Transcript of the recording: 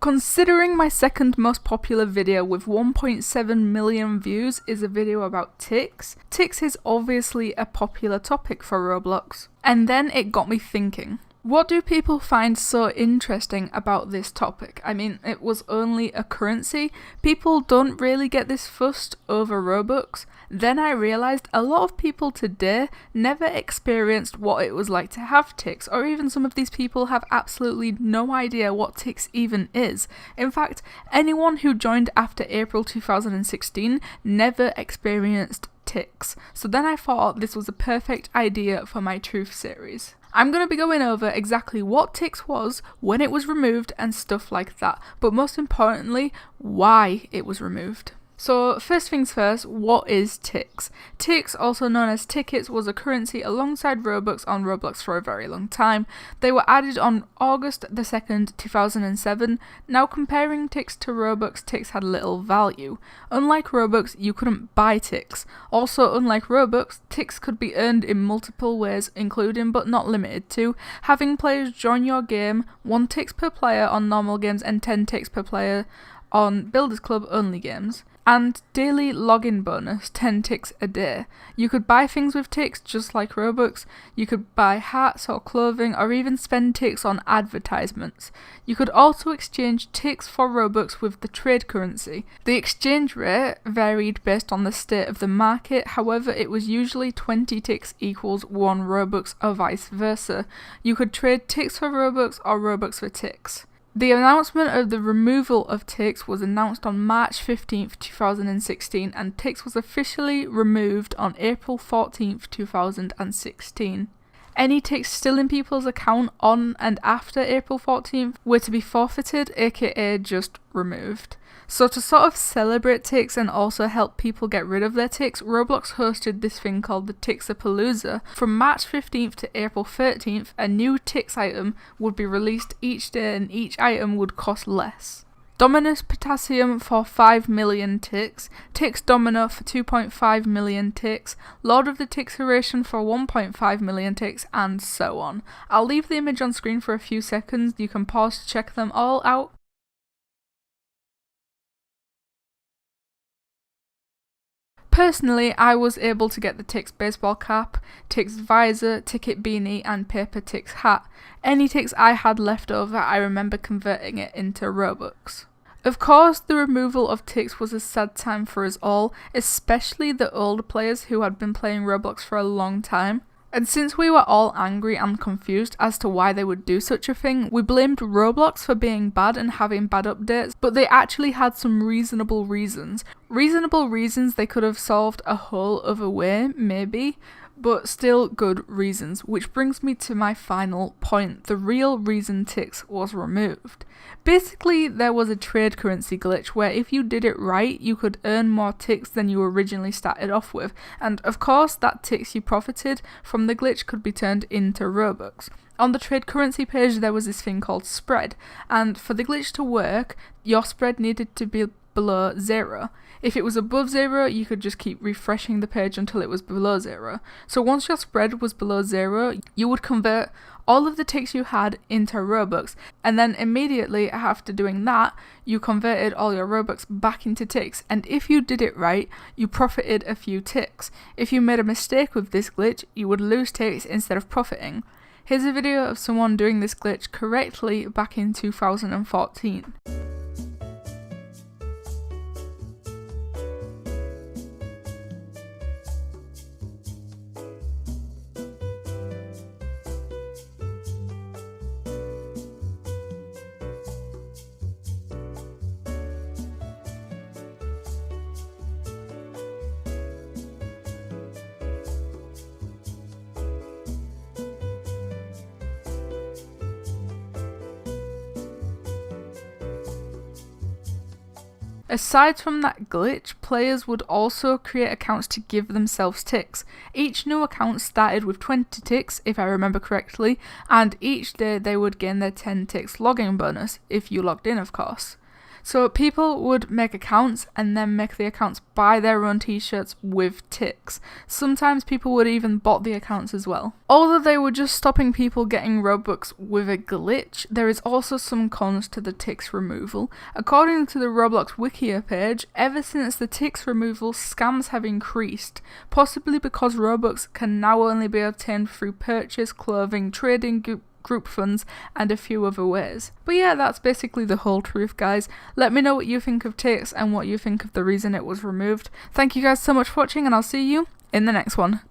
Considering my second most popular video with 1.7 million views is a video about Tix, Tix is obviously a popular topic for Roblox. And then it got me thinking. What do people find so interesting about this topic? I mean, it was only a currency. People don't really get this fussed over Robux. Then I realised a lot of people today never experienced what it was like to have Tix, or even some of these people have absolutely no idea what Tix even is. In fact, anyone who joined after April 2016 never experienced Tix. So then I thought this was a perfect idea for my Truth series. I'm going to be going over exactly what Tix was, when it was removed and stuff like that, but most importantly, why it was removed. So first things first, what is Tix? Tix, also known as tickets, was a currency alongside Robux on Roblox for a very long time. They were added on August the 2nd, 2007. Now comparing Tix to Robux, Tix had little value. Unlike Robux, you couldn't buy Tix. Also, unlike Robux, Tix could be earned in multiple ways, including but not limited to having players join your game, 1 Tix per player on normal games and 10 Tix per player on Builders Club only games. And daily login bonus, 10 Tix a day. You could buy things with Tix just like Robux. You could buy hats or clothing or even spend Tix on advertisements. You could also exchange Tix for Robux with the trade currency. The exchange rate varied based on the state of the market, however it was usually 20 Tix equals 1 Robux or vice versa. You could trade Tix for Robux or Robux for Tix. The announcement of the removal of Tix was announced on March 15th, 2016, and Tix was officially removed on April 14th, 2016. Any Tix still in people's account on and after April 14th were to be forfeited, aka just removed. So to sort of celebrate Tix and also help people get rid of their Tix, Roblox hosted this thing called the TixPalooza. From March 15th to April 13th, a new Tix item would be released each day and each item would cost less. Dominus Potassium for 5 million Tix, Tix Domino for 2.5 million Tix, Lord of the Tixeration for 1.5 million Tix, and so on. I'll leave the image on screen for a few seconds, you can pause to check them all out. Personally, I was able to get the Tix baseball cap, Tix visor, ticket beanie and paper Tix hat. Any Tix I had left over, I remember converting it into Robux. Of course, the removal of Tix was a sad time for us all, especially the older players who had been playing Roblox for a long time. And since we were all angry and confused as to why they would do such a thing, we blamed Roblox for being bad and having bad updates, but they actually had some reasonable reasons. Reasonable reasons they could have solved a whole other way, maybe, but still good reasons, which brings me to my final point, the real reason Tix was removed. Basically, there was a trade currency glitch where if you did it right, you could earn more Tix than you originally started off with, and of course that Tix you profited from the glitch could be turned into Robux. On the trade currency page there was this thing called spread, and for the glitch to work, your spread needed to be below 0. If it was above 0, you could just keep refreshing the page until it was below 0. So once your spread was below 0, you would convert all of the Tix you had into Robux, and then immediately after doing that, you converted all your Robux back into Tix, and if you did it right, you profited a few Tix. If you made a mistake with this glitch, you would lose Tix instead of profiting. Here's a video of someone doing this glitch correctly back in 2014. Aside from that glitch, players would also create accounts to give themselves Tix. Each new account started with 20 Tix, if I remember correctly, and each day they would gain their 10 Tix login bonus, if you logged in of course. So people would make accounts and then make the accounts buy their own t-shirts with Tix. Sometimes people would even bot the accounts as well. Although they were just stopping people getting Robux with a glitch, there is also some cons to the Tix removal. According to the Roblox Wikia page, ever since the Tix removal, scams have increased, possibly because Robux can now only be obtained through purchase, clothing, trading, group funds, and a few other ways. But yeah, that's basically the whole truth, guys. Let me know what you think of Tix and what you think of the reason it was removed. Thank you guys so much for watching, and I'll see you in the next one.